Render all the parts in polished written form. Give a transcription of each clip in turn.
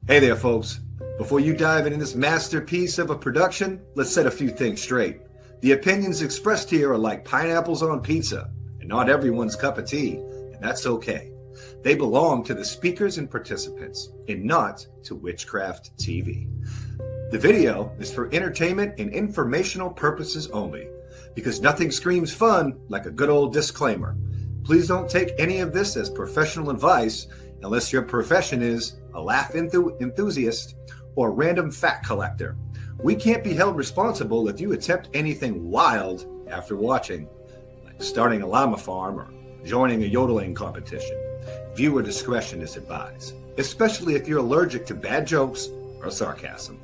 Hey there, folks. Before you dive into this masterpiece of a production, let's set a few things straight. The opinions expressed here are like pineapples on pizza, and not everyone's cup of tea, and that's okay. They belong to the speakers and participants, and not to Witchcraft TV. The video is for entertainment and informational purposes only, because nothing screams fun like a good old disclaimer. Please don't take any of this as professional advice unless your profession is a laugh enthusiast or random fact collector. We can't be held responsible if you attempt anything wild after watching, like starting a llama farm or joining a yodeling competition. Viewer discretion is advised, especially if you're allergic to bad jokes or sarcasm.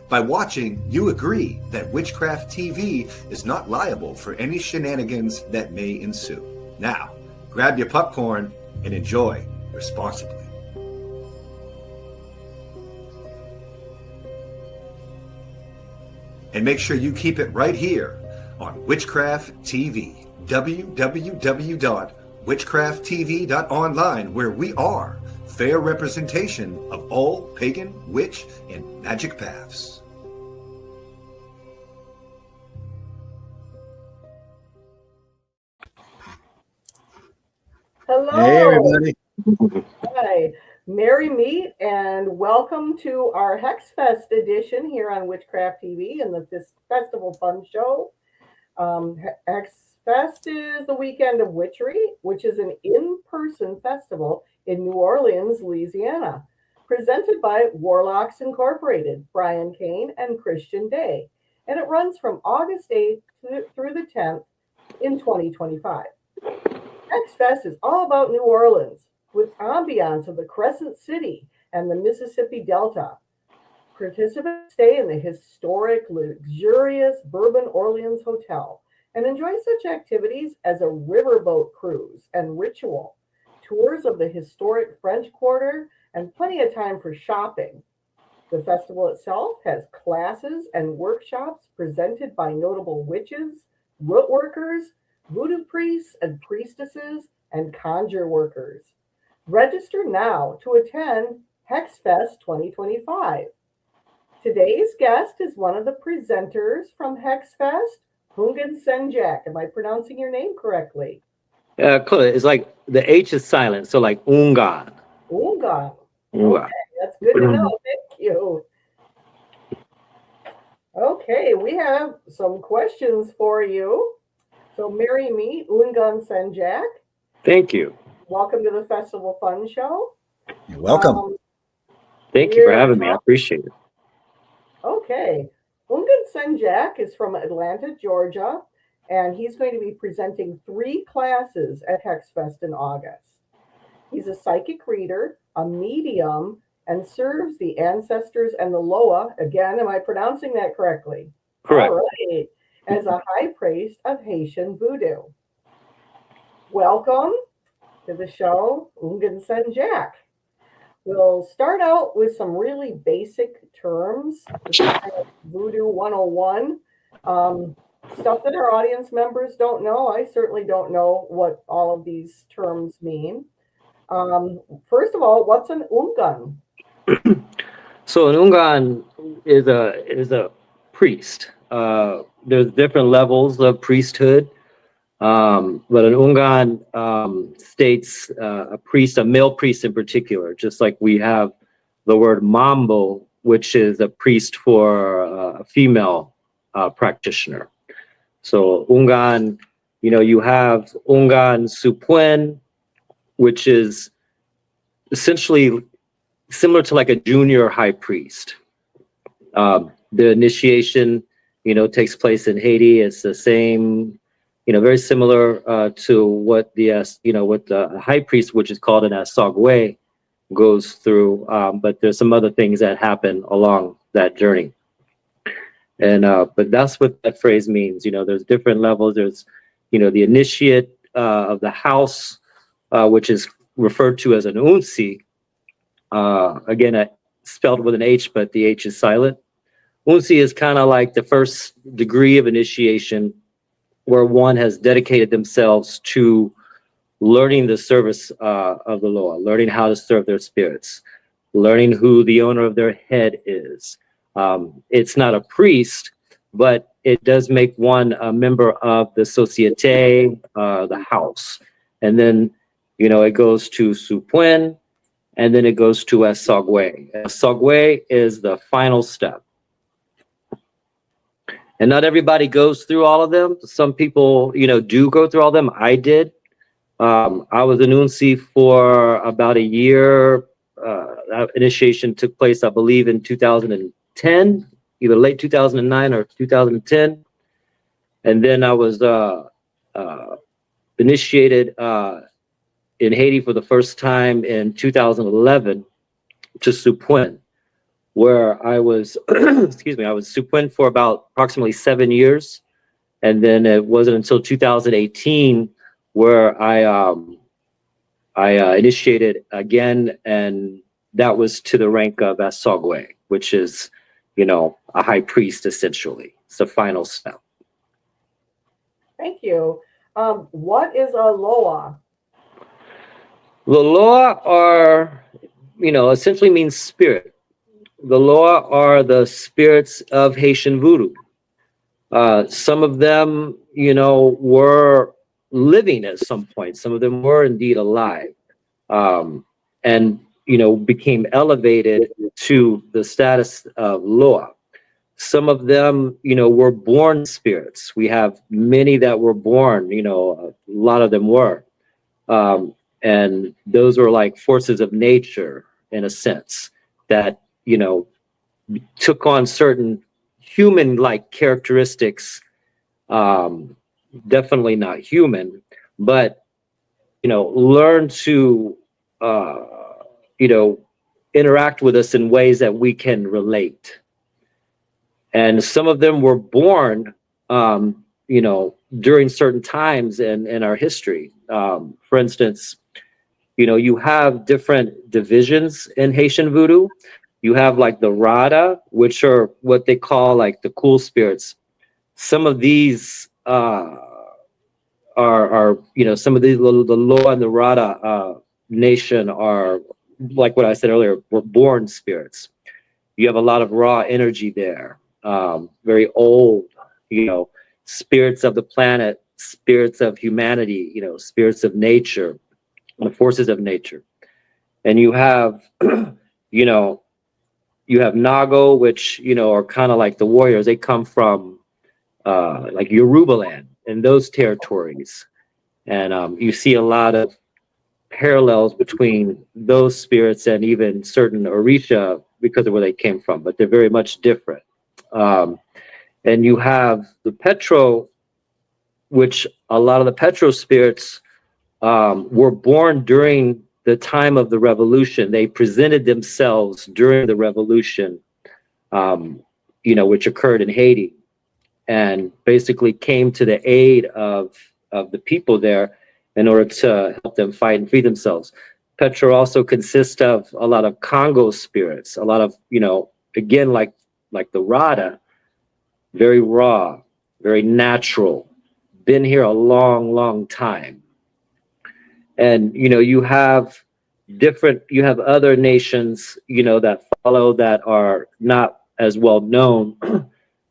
By watching, you agree that Witchcraft TV is not liable for any shenanigans that may ensue. Now, grab your popcorn and enjoy responsibly. And make sure you keep it right here on Witchcraft TV, www.witchcrafttv.online, where we are fair representation of all pagan, witch, and magic paths. Hello. Hey, everybody. Hi. Merry meet and welcome to our Hex Fest edition here on Witchcraft TV and the Festival Fun Show. Hex Fest is the weekend of witchery, which is an in-person festival in New Orleans, Louisiana, presented by Warlocks Incorporated, Brian Kane and Christian Day, and it runs from August 8th through the 10th in 2025. Hex Fest is all about New Orleans, with ambiance of the Crescent City and the Mississippi Delta. Participants stay in the historic, luxurious Bourbon Orleans Hotel and enjoy such activities as a riverboat cruise and ritual, tours of the historic French Quarter, and plenty of time for shopping. The festival itself has classes and workshops presented by notable witches, root workers, voodoo priests and priestesses, and conjure workers. Register now to attend Hex Fest 2025. Today's guest is one of the presenters from Hex Fest, Houngan Sen Jak. Am I pronouncing your name correctly? It's like the H is silent, so like Houngan. Houngan. Okay, that's good to know. Thank you. Okay, we have some questions for you. So marry me, Houngan Sen Jak. Thank you. Welcome to the Festival Fun Show. You're welcome. Thank you for having me. I appreciate it. Okay. Houngan Sen Jak is from Atlanta, Georgia, and he's going to be presenting 3 classes at Hex Fest in August. He's a psychic reader, a medium, and serves the ancestors and the Loa. Again, am I pronouncing that correctly? Correct. All right. As a high priest of Haitian Vodou. Welcome to the show, Houngan Sen Jak. We'll start out with some really basic terms, Voodoo 101, stuff that our audience members don't know. I certainly don't know what all of these terms mean. First of all, what's an Houngan? So an Houngan is a priest. There's different levels of priesthood, but an Houngan states a priest, a male priest in particular, just like we have the word mambo, which is a priest for a female practitioner. So Houngan, you have Houngan Supuen, which is essentially similar to like a junior high priest. The initiation takes place in Haiti. It's the same, very similar to what the high priest, which is called an Assogwe, goes through. But there's some other things that happen along that journey. And but that's what that phrase means. There's different levels. There's, the initiate of the house, which is referred to as an unsi. Again, spelled with an H, but the H is silent. Unsi is kind of like the first degree of initiation where one has dedicated themselves to learning the service of the Loa, learning how to serve their spirits. learning who the owner of their head is. It's not a priest, but it does make one a member of the societe, the house. And then, it goes to Supuen, and then it goes to Assogwe. Assogwe is the final step. And not everybody goes through all of them. Some people, do go through all of them. I did. I was an Unsi for about a year. That initiation took place, I believe, in 2010, either late 2009 or 2010. And then I was initiated in Haiti for the first time in 2011 to Supuen, where I was, excuse me, I was Supuen for about approximately 7 years. And then it wasn't until 2018 where I initiated again, and that was to the rank of Assogwe, which is, a high priest, essentially. It's the final step. Thank you. What is a Loa? The Loa are, essentially means spirit. The Loa are the spirits of Haitian Vodou. Some of them, were living at some point. Some of them were indeed alive, and became elevated to the status of Loa. Some of them, were born spirits. We have many that were born. A lot of them were, and those were like forces of nature in a sense that took on certain human-like characteristics. Definitely not human, but learn to interact with us in ways that we can relate. And some of them were born during certain times in our history. For instance, you have different divisions in Haitian Vodou. You have like the Rada, which are what they call like the cool spirits. Some of these are some of these, the Loa and the Rada nation are, like what I said earlier, were born spirits. You have a lot of raw energy there, very old, spirits of the planet, spirits of humanity, spirits of nature, the forces of nature. And you have, you have Nago, which, are kind of like the warriors. They come from like Yoruba land and those territories. And you see a lot of parallels between those spirits and even certain Orisha because of where they came from, but they're very much different. And you have the Petro, which a lot of the Petro spirits were born during the time of the revolution. They presented themselves during the revolution, which occurred in Haiti, and basically came to the aid of the people there in order to help them fight and free themselves. Petro also consists of a lot of Congo spirits, a lot of, again, like the Rada, very raw, very natural, been here a long, long time. And, you have other nations, that follow that are not as well known,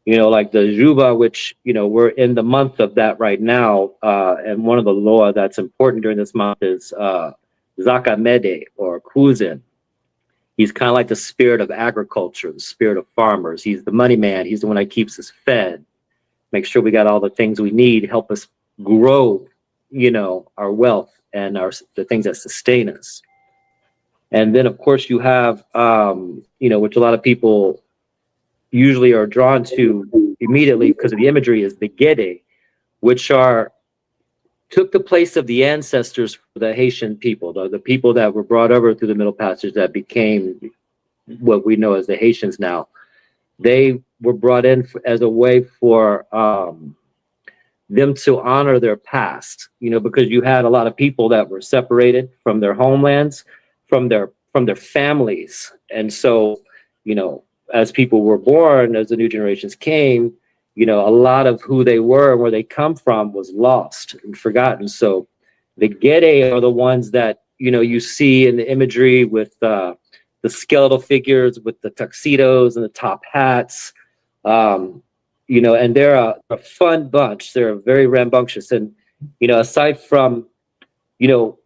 like the Juba, which, we're in the month of that right now. And one of the Loa that's important during this month is Zakamede or Kuzin. He's kind of like the spirit of agriculture, the spirit of farmers. He's the money man. He's the one that keeps us fed, make sure we got all the things we need, help us grow, our wealth and the things that sustain us. And then, of course, you have, which a lot of people usually are drawn to immediately because of the imagery, is the Gede, which took the place of the ancestors for the Haitian people, the people that were brought over through the Middle Passage that became what we know as the Haitians now. They were brought in as a way for them to honor their past, because you had a lot of people that were separated from their homelands, from their families. And so, as people were born, as the new generations came, a lot of who they were and where they come from was lost and forgotten. So the Gede are the ones that, you see in the imagery with, the skeletal figures with the tuxedos and the top hats. You know, and they're a fun bunch. They're very rambunctious. And, you know, aside from, you know,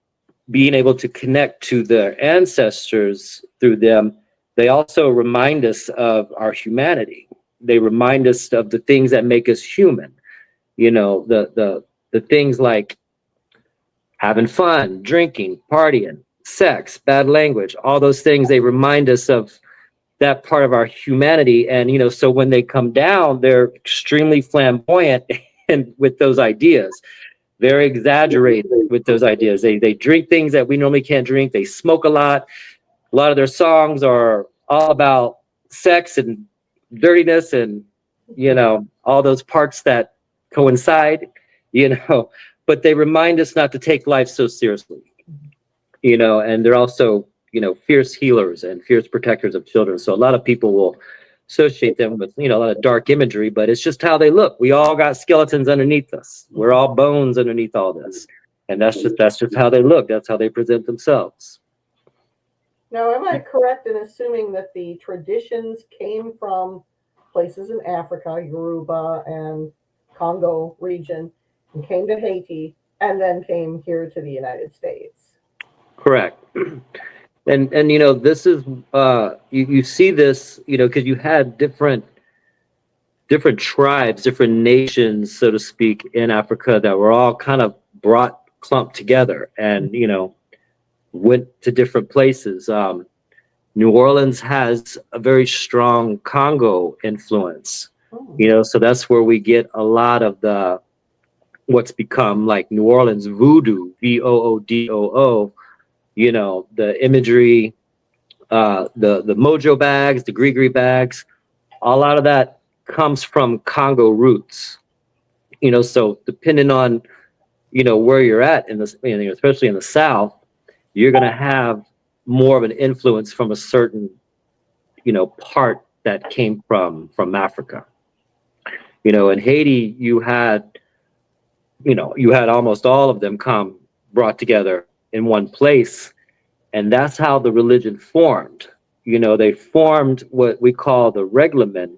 being able to connect to their ancestors through them, they also remind us of our humanity. They remind us of the things that make us human. You know, the things like having fun, drinking, partying, sex, bad language, all those things. They remind us of that part of our humanity. And, you know, so when they come down, they're extremely flamboyant and with those ideas, very exaggerated with those ideas. They drink things that we normally can't drink. They smoke a lot. A lot of their songs are all about sex and dirtiness and, you know, all those parts that coincide, you know, but they remind us not to take life so seriously, you know, and they're also, you know, fierce healers and fierce protectors of children. So a lot of people will associate them with, you know, a lot of dark imagery, but it's just how they look. We all got skeletons underneath us. We're all bones underneath all this. And that's just how they look. That's how they present themselves. Now, am I correct in assuming that the traditions came from places in Africa, Yoruba and Congo region, and came to Haiti, and then came here to the United States? Correct. And you know, this is you see this, you know, because you had different tribes, different nations, so to speak, in Africa that were all kind of clumped together, and you know, went to different places. New Orleans has a very strong Congo influence, you know, so that's where we get a lot of the what's become like New Orleans voodoo, Voodoo. You know, the imagery, the mojo bags, the gree bags, a lot of that comes from Congo roots. You know, so depending on, you know, where you're at in this, you know, especially in the South, you're going to have more of an influence from a certain, you know, part that came from Africa. You know, in Haiti, you had almost all of them brought together in one place, and that's how the religion formed. You know, they formed what we call the reglement,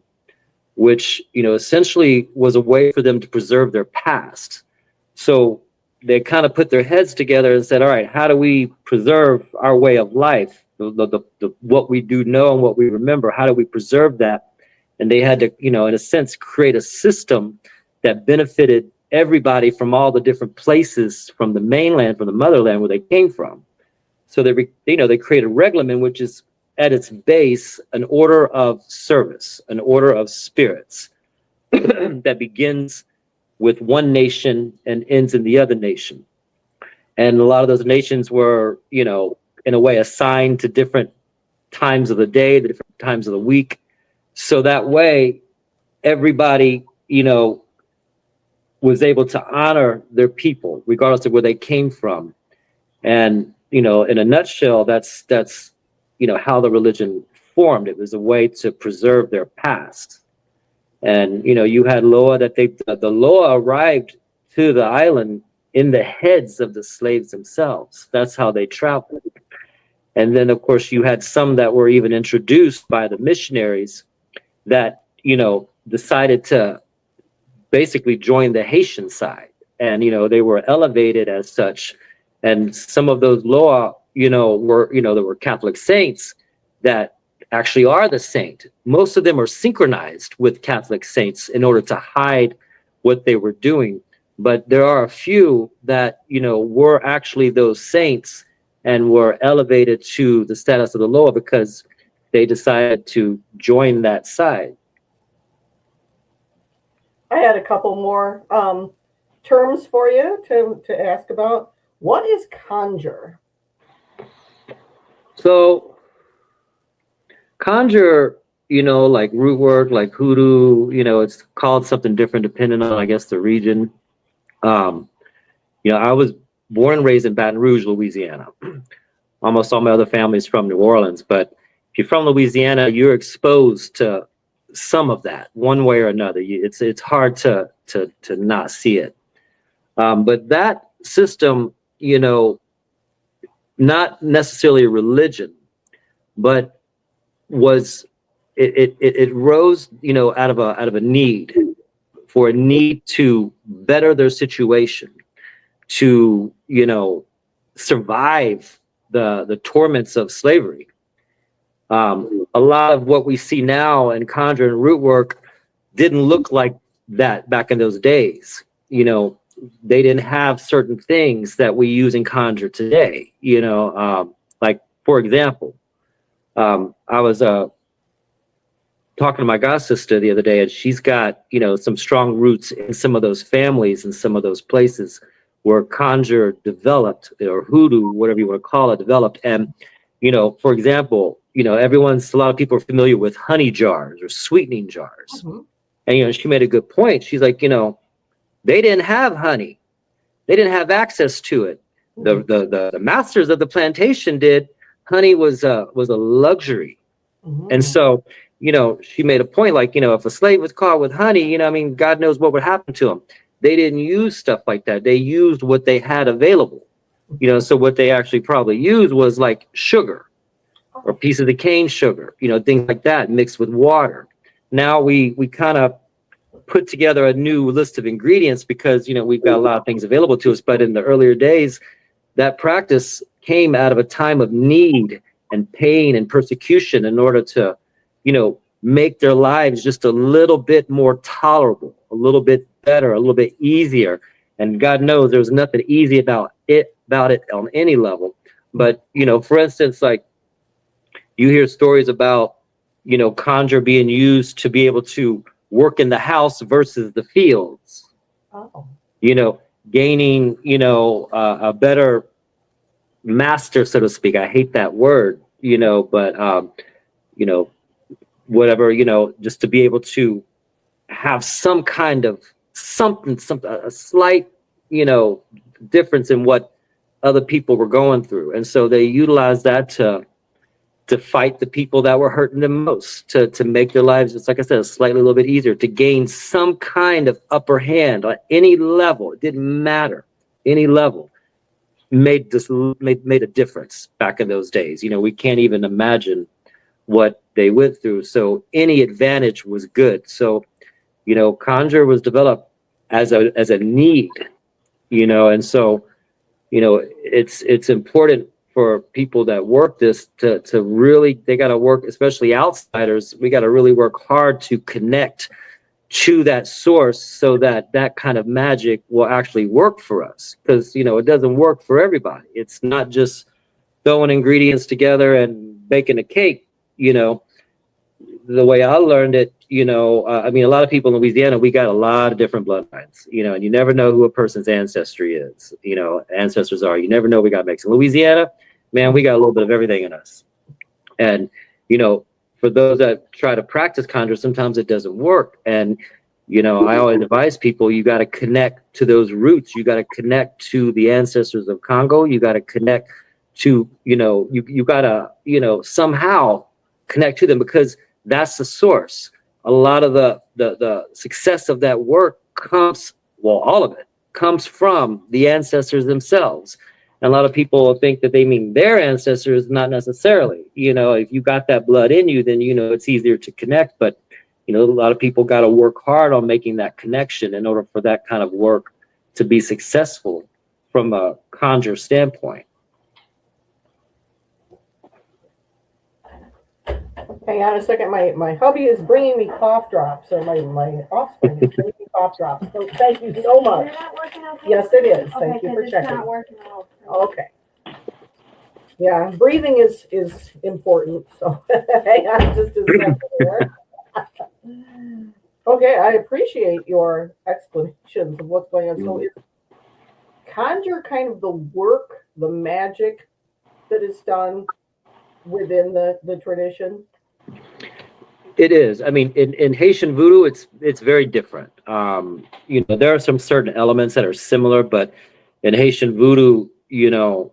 which, you know, essentially was a way for them to preserve their past. So they kind of put their heads together and said, all right, how do we preserve our way of life, the what we do know and what we remember, how do we preserve that? And they had to, you know, in a sense, create a system that benefited everybody from all the different places, from the mainland, from the motherland where they came from. So they create a reglement, which is at its base an order of service, an order of spirits that begins with one nation and ends in the other nation. And a lot of those nations were, you know, in a way assigned to different times of the day, the different times of the week. So that way, everybody, you know, was able to honor their people, regardless of where they came from. And, you know, in a nutshell, that's, you know, how the religion formed. It was a way to preserve their past. And, you know, you had Loa the Loa arrived to the island in the heads of the slaves themselves. That's how they traveled. And then, of course, you had some that were even introduced by the missionaries that, you know, decided to basically join the Haitian side. And, you know, they were elevated as such. And some of those Loa, you know, there were Catholic saints that actually are the saint. Most of them are synchronized with Catholic saints in order to hide what they were doing. But there are a few that, you know, were actually those saints and were elevated to the status of the Loa because they decided to join that side. I had a couple more terms for you to ask about. What is conjure? So conjure, you know, like root word, like hoodoo, you know, it's called something different depending on, I guess, the region. You know, I was born and raised in Baton Rouge, Louisiana. Almost all my other family's from New Orleans, but if you're from Louisiana, you're exposed to some of that one way or another. It's hard to not see it. But that system, you know, not necessarily a religion, but it rose, you know, out of a need, for a need to better their situation, to, you know, survive the torments of slavery. A lot of what we see now in conjure and root work didn't look like that back in those days. You know, they didn't have certain things that we use in conjure today. You know, like, for example, I was talking to my god sister the other day, and she's got, you know, some strong roots in some of those families and some of those places where conjure developed, or hoodoo, whatever you want to call it, developed. And, you know, for example, you know, a lot of people are familiar with honey jars or sweetening jars. Mm-hmm. And, you know, she made a good point. She's like, you know, they didn't have honey. They didn't have access to it. The masters of the plantation did. Honey was a luxury. Mm-hmm. And so, you know, she made a point, like, you know, if a slave was caught with honey, you know, I mean, God knows what would happen to him. They didn't use stuff like that. They used what they had available. You know, so what they actually probably used was like sugar or pieces of cane sugar, you know, things like that mixed with water. Now we kind of put together a new list of ingredients because, you know, we've got a lot of things available to us. But in the earlier days, that practice came out of a time of need and pain and persecution in order to, you know, make their lives just a little bit more tolerable, a little bit better, a little bit easier. And God knows there's nothing easy about it on any level. But, you know, for instance, like, you hear stories about, you know, conjure being used to be able to work in the house versus the fields. Oh. You know, gaining, you know, a better master, so to speak. I hate that word, you know, but, you know, whatever, you know, just to be able to have some kind of a slight, you know, difference in what other people were going through. And so they utilized that to fight the people that were hurting them most, to make their lives, just like I said, slightly a little bit easier, to gain some kind of upper hand on any level. It didn't matter. Any level made a difference back in those days. You know, we can't even imagine what they went through. So any advantage was good. So, you know, conjure was developed as a need, you know, and so, you know, it's important for people that work this to really, they got to work, especially outsiders. We got to really work hard to connect to that source so that that kind of magic will actually work for us. Because, you know, it doesn't work for everybody. It's not just throwing ingredients together and baking a cake, you know. The way I learned it, you know, I mean, a lot of people in Louisiana, we got a lot of different bloodlines, you know, and you never know who a person's ancestry is, you know, ancestors are. You never know. We got Mexican. Louisiana, man, we got a little bit of everything in us. And, you know, for those that try to practice conjure, sometimes it doesn't work. And, you know, I always advise people, you got to connect to those roots. You got to connect to the ancestors of Congo. You got to connect to, you know, you got to, you know, somehow connect to them, because that's the source. A lot of the success of that work comes, well, all of it comes from the ancestors themselves. And a lot of people think that they mean their ancestors, not necessarily. You know, if you got that blood in you, then, you know, it's easier to connect. But, you know, a lot of people got to work hard on making that connection in order for that kind of work to be successful from a conjure standpoint. Hang on a second. My hubby is bringing me cough drops, or my offspring is bringing me cough drops. So thank you so much. Is that working okay? Yes, it is. Okay, Thank you for checking. It's not working out. Okay. Yeah, breathing is important. So hang on just a second here. Okay, I appreciate your explanations of what's going on. So is conjure kind of the work, the magic that is done within the tradition? It is. I mean, in Haitian Vodou, it's very different. You know, there are some certain elements that are similar, but in Haitian Vodou, you know,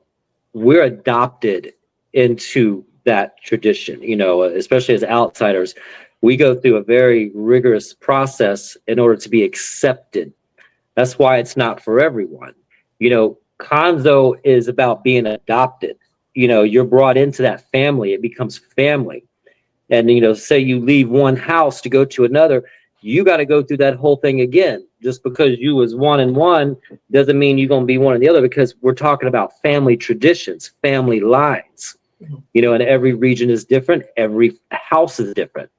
we're adopted into that tradition, you know, especially as outsiders. We go through a very rigorous process in order to be accepted. That's why it's not for everyone. You know, Kanzo is about being adopted. you're brought into that family. It becomes family. And, say you leave one house to go to another, you got to go through that whole thing again. Just because you was one and one doesn't mean you're going to be one and the other, because we're talking about family traditions, family lines, and every region is different. Every house is different.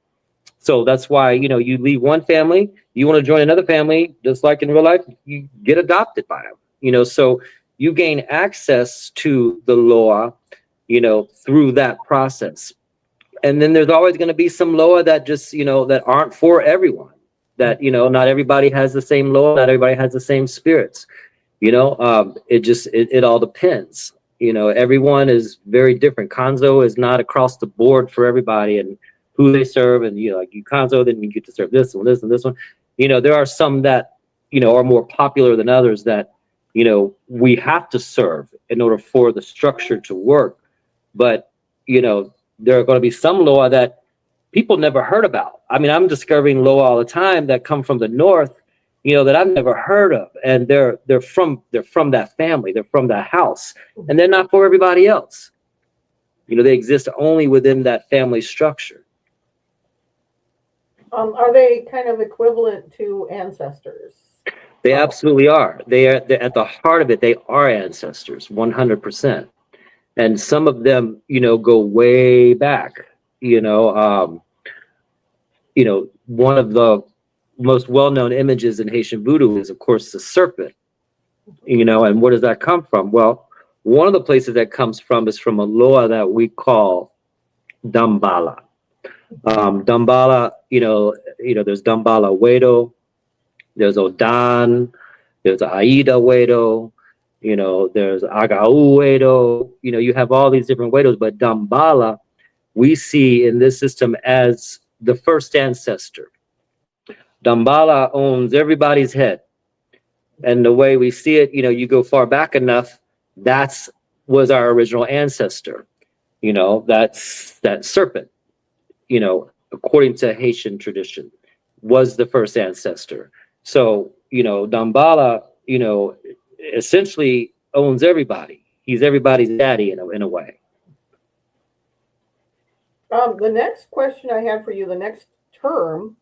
So that's why, you leave one family, you want to join another family, just like in real life, you get adopted by them, so you gain access to the Loa, through that process. And then there's always going to be some Loa that just, that aren't for everyone, that, not everybody has the same Loa, not everybody has the same spirits, it all depends. Everyone is very different. Kanzo is not across the board for everybody, and who they serve, and like you Kanzo, then you get to serve this one, this and this one. There are some that are more popular than others that we have to serve in order for the structure to work. But there are going to be some Loa that people never heard about. I mean, I'm discovering Loa all the time that come from the north, that I've never heard of, and they're from that family, they're from that house, and they're not for everybody else. They exist only within that family structure. Are they kind of equivalent to ancestors? They absolutely are. They're at the heart of it. They are ancestors, 100%. And some of them, go way back. One of the most well-known images in Haitian Vodou is, of course, the serpent. And where does that come from? Well, one of the places that comes from is from a Loa that we call Dambala. Dambala, there's Dambala Wedo, there's Odan, there's Aida Wedo, there's Agau Wedo, you have all these different Wedos, but Dambala we see in this system as the first ancestor. Dambala owns everybody's head. And the way we see it, you go far back enough, was our original ancestor. That's that serpent. According to Haitian tradition, was the first ancestor. So, Dambala, essentially owns everybody. He's everybody's daddy in a way. The next question I had for you, the next term,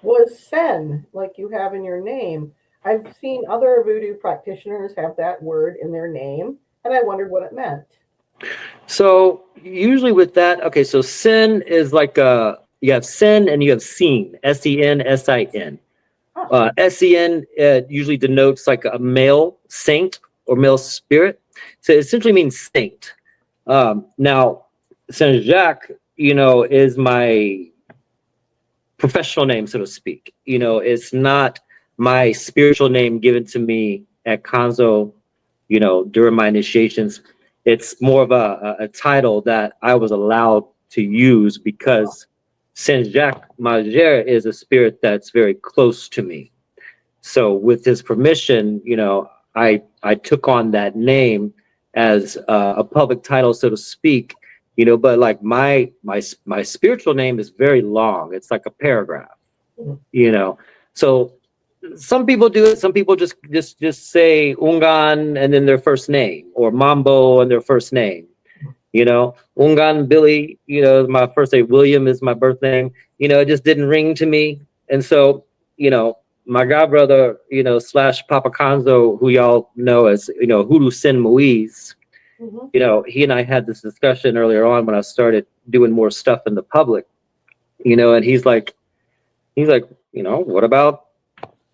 was Sen, like you have in your name. I've seen other voodoo practitioners have that word in their name, and I wondered what it meant. So usually with that, okay, so Sen is like you have Sen and you have Sin, S-E-N, S-I-N. S-E-N usually denotes like a male saint or male spirit. So it essentially means saint. Now, Sen Jak, is my professional name, so to speak. It's not my spiritual name given to me at Kanzo, during my initiations. It's more of a title that I was allowed to use because Sen Jak Majer is a spirit that's very close to me. So with his permission, I took on that name as a public title, so to speak, but like my spiritual name is very long. It's like a paragraph, So some people do it. Some people just say Houngan and then their first name, or Mambo and their first name. Houngan Billy, my first name. William is my birth name. It just didn't ring to me. And so, my godbrother, / Papa Kanzo, who y'all know as, Hoodoo Sin Moise, he and I had this discussion earlier on when I started doing more stuff in the public, and he's like, what about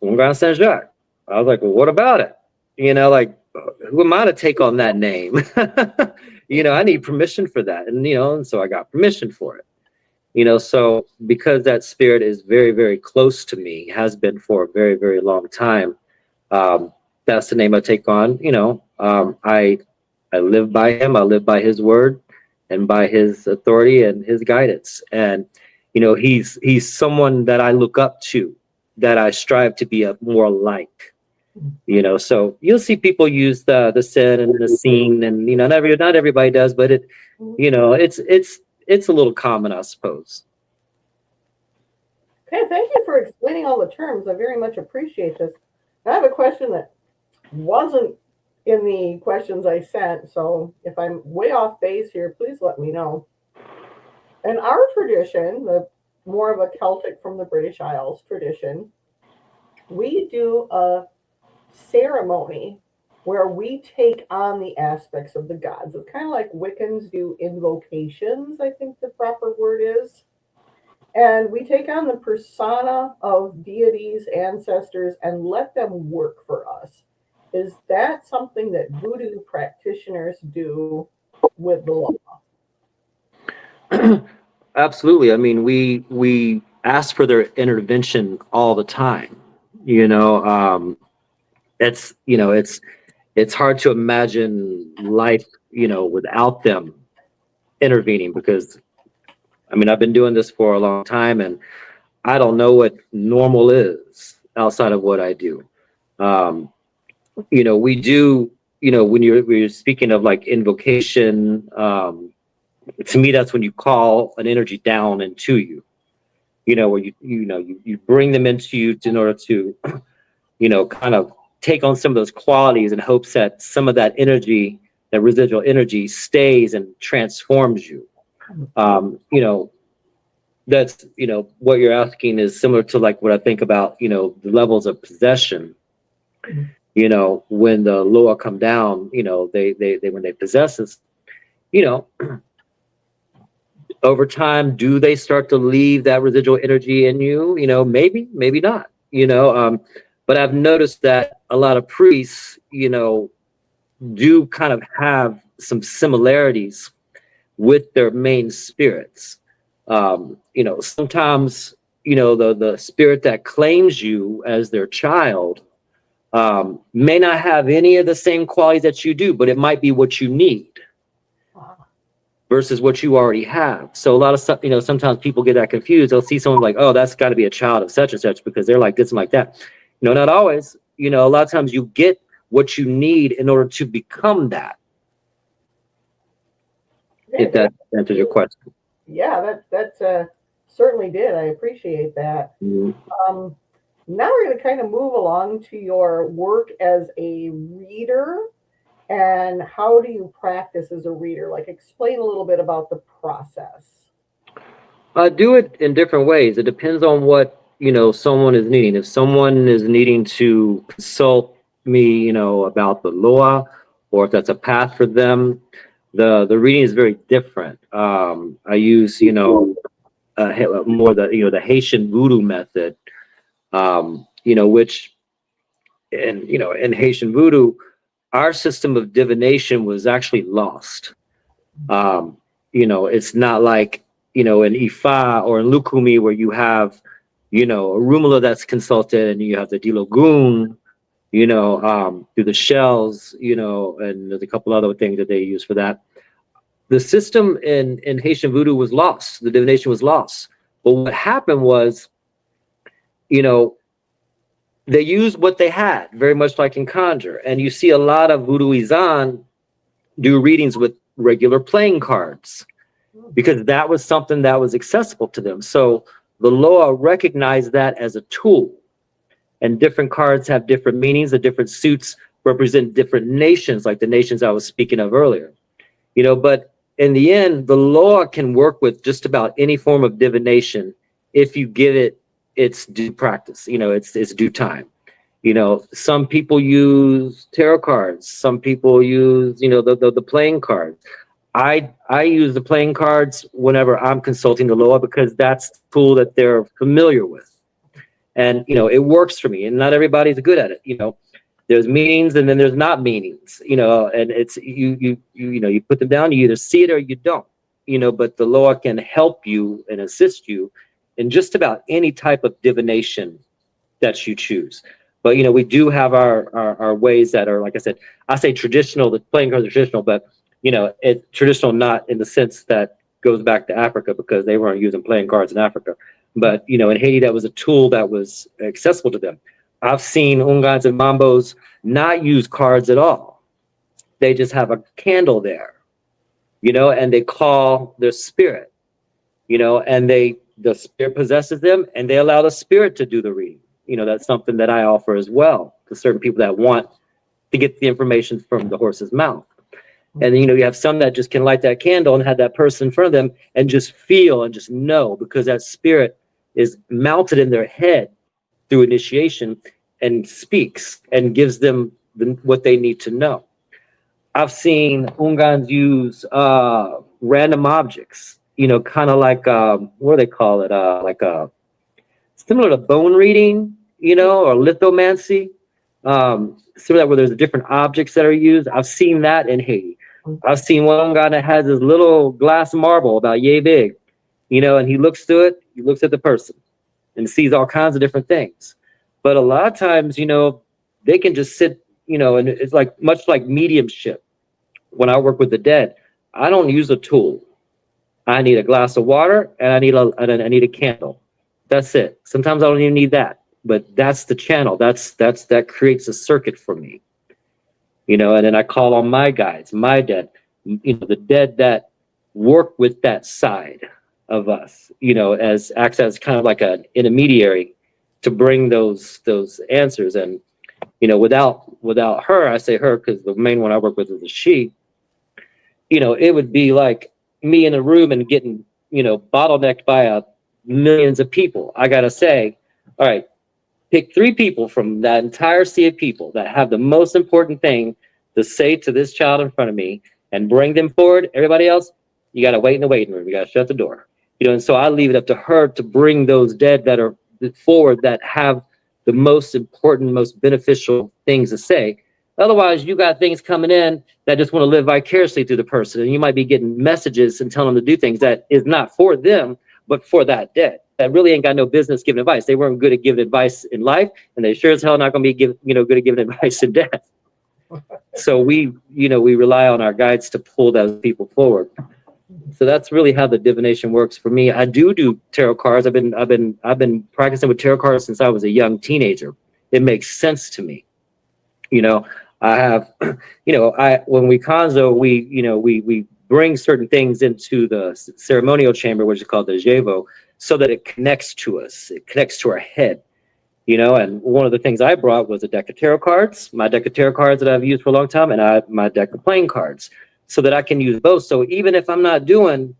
Houngan Sen Jak? I was like, well, what about it? Who am I to take on that name? I need permission for that. And so I got permission for it. So because that spirit is very, very close to me, has been for a very, very long time, that's the name I take on. I live by him. I live by his word and by his authority and his guidance. And, he's someone that I look up to, that I strive to be more like. So you'll see people use the sin and the scene, and not everybody does, but it's a little common, I suppose. Okay, thank you for explaining all the terms. I very much appreciate this. I have a question that wasn't in the questions I sent. So if I'm way off base here, please let me know. In our tradition, the more of a Celtic from the British Isles tradition, we do a ceremony where we take on the aspects of the gods. It's kind of like Wiccans do invocations, I think the proper word is. And we take on the persona of deities, ancestors, and let them work for us. Is that something that voodoo practitioners do with the law? Absolutely. I mean, we ask for their intervention all the time. You know, it's it's hard to imagine life, without them intervening, because I mean, I've been doing this for a long time, and I don't know what normal is outside of what I do. Um, we do, when you're speaking of like invocation, to me, that's when you call an energy down into you, where you bring them into you in order to, kind of take on some of those qualities in hopes that some of that energy, that residual energy, stays and transforms you. That's, what you're asking is similar to like what I think about, the levels of possession. When the Loa come down, they when they possess us, you know, over time, do they start to leave that residual energy in you? Maybe, maybe not. But I've noticed that a lot of priests, do kind of have some similarities with their main spirits. Sometimes, the spirit that claims you as their child may not have any of the same qualities that you do, but it might be what you need versus what you already have. So a lot of stuff, sometimes people get that confused. They'll see someone like, oh, that's got to be a child of such and such because they're like this and like that. Not always. A lot of times you get what you need in order to become that. If that answers your question. Yeah, that certainly did. I appreciate that. Mm-hmm. Now we're going to kind of move along to your work as a reader. And how do you practice as a reader? Like, explain a little bit about the process. I do it in different ways. It depends on what, someone is needing. If someone is needing to consult me, about the Loa, or if that's a path for them, the reading is very different. I use, more the Haitian Vodou method, which, in Haitian Vodou, our system of divination was actually lost. It's not like, in Ifa or in Lukumi where you have, a Rumula that's consulted and you have the Dilogun, through the shells, and there's a couple other things that they use for that. The system in Haitian Vodou was lost. The divination was lost. But what happened was, they used what they had, very much like in Conjure. And you see a lot of Voodooizan do readings with regular playing cards because that was something that was accessible to them. So the Loa recognized that as a tool. And different cards have different meanings. The different suits represent different nations, like the nations I was speaking of earlier. But in the end, the Loa can work with just about any form of divination if you give it its due practice, it's due time. Some people use tarot cards, some people use, the playing cards. I use the playing cards whenever I'm consulting the Loa because that's the tool that they're familiar with. And, it works for me, and not everybody's good at it. There's meanings and then there's not meanings, and it's you put them down, you either see it or you don't, but the Loa can help you and assist you in just about any type of divination that you choose. But, we do have our ways that are, like I said, I say traditional, the playing cards are traditional, but, it's traditional not in the sense that goes back to Africa because they weren't using playing cards in Africa. But, in Haiti, that was a tool that was accessible to them. I've seen Houngans and Mambos not use cards at all. They just have a candle there, and they call their spirit, and the spirit possesses them and they allow the spirit to do the reading. That's something that I offer as well to certain people that want, to get the information from the horse's mouth. And then, you have some that just can light that candle and have that person in front of them and just feel and just know, because that spirit is mounted in their head through initiation and speaks and gives them what they need to know. I've seen Ungans use random objects, kind of like, what do they call it? Like similar to bone reading, or lithomancy. Similar where there's different objects that are used. I've seen that in Haiti. I've seen one guy that has this little glass marble about yay big, and he looks to it, he looks at the person and sees all kinds of different things. But a lot of times, they can just sit, and it's like much like mediumship. When I work with the dead, I don't use a tool. I need a glass of water and I need a candle. That's it. Sometimes I don't even need that, but that's the channel. That creates a circuit for me. And then I call on my guides, my dead, the dead that work with that side of us, as acts as kind of like an intermediary to bring those answers. And, without her, I say her because the main one I work with is a she, it would be like me in a room and getting, bottlenecked by millions of people. I got to say, all right, pick 3 people from that entire sea of people that have the most important thing to say to this child in front of me and bring them forward. Everybody else, you got to wait in the waiting room. You got to shut the door. And so I leave it up to her to bring those dead that are forward that have the most important, most beneficial things to say. Otherwise, you got things coming in that just want to live vicariously through the person. And you might be getting messages and telling them to do things that is not for them, but for that dead. That really ain't got no business giving advice. They weren't good at giving advice in life, and they sure as hell not going to be good at giving advice in death. So we rely on our guides to pull those people forward. So that's really how the divination works for me. I do tarot cards. I've been practicing with tarot cards since I was a young teenager. It makes sense to me. I have, when we conzo, we bring certain things into the ceremonial chamber, which is called the jevo, so that it connects to us. It connects to our head, and one of the things I brought was a deck of tarot cards, my deck of tarot cards that I've used for a long time, and my deck of playing cards, so that I can use both. So even if I'm not doing,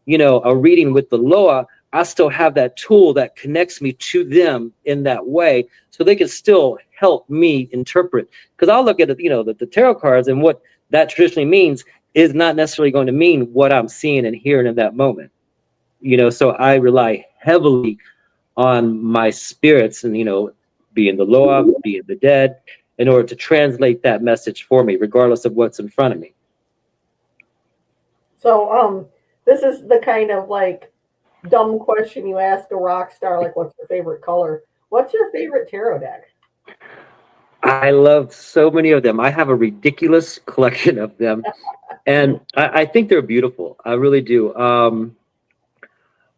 a reading with the Loa, I still have that tool that connects me to them in that way, so they can still help me interpret. Because I'll look at it, the tarot cards, and what that traditionally means is not necessarily going to mean what I'm seeing and hearing in that moment. So I rely heavily on my spirits and, being the Loa, being the dead, in order to translate that message for me, regardless of what's in front of me. So this is the kind of like dumb question you ask a rock star, like what's your favorite color? What's your favorite tarot deck? I love so many of them. I have a ridiculous collection of them, and I think they're beautiful. I really do.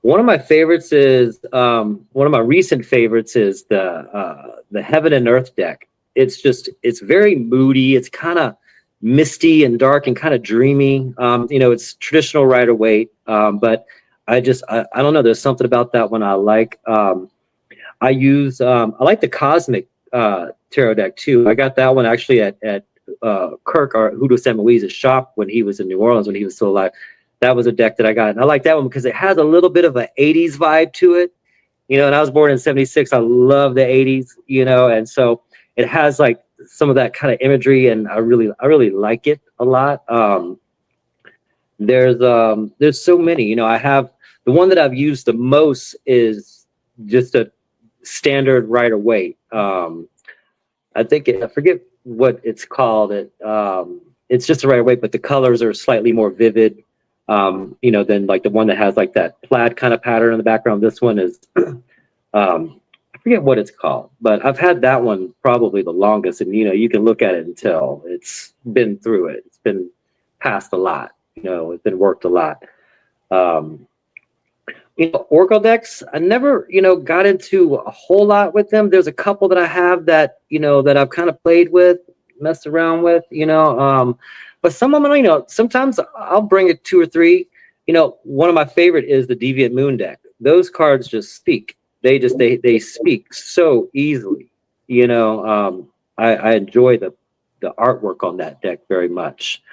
One of my favorites is one of my recent favorites is the Heaven and Earth deck. It's very moody. It's kind of misty and dark and kind of dreamy. It's traditional Rider-Waite, but I don't know. There's something about that one I like. I like the Cosmic tarot deck too. I got that one actually at Kirk, or Hoodoo San Luis's shop when he was in New Orleans, when he was still alive. That was a deck that I got. And I like that one because it has a little bit of an 80s vibe to it. And I was born in 76. I love the 80s, and so it has like some of that kind of imagery, and I really like it a lot. There's so many, I have the one that I've used the most is just a standard Rider-Waite. I forget what it's called. It's just a Rider-Waite, but the colors are slightly more vivid, than like the one that has like that plaid kind of pattern in the background. This one is, I forget what it's called, but I've had that one probably the longest. And, you can look at it and tell it's been through it. It's been passed a lot, it's been worked a lot. Oracle decks, I never, got into a whole lot with them. There's a couple that I have that, that I've kind of played with, messed around with, but some of them, sometimes I'll bring it 2 or 3. One of my favorite is the Deviant Moon deck. Those cards just speak. They speak so easily. I enjoy the the artwork on that deck very much.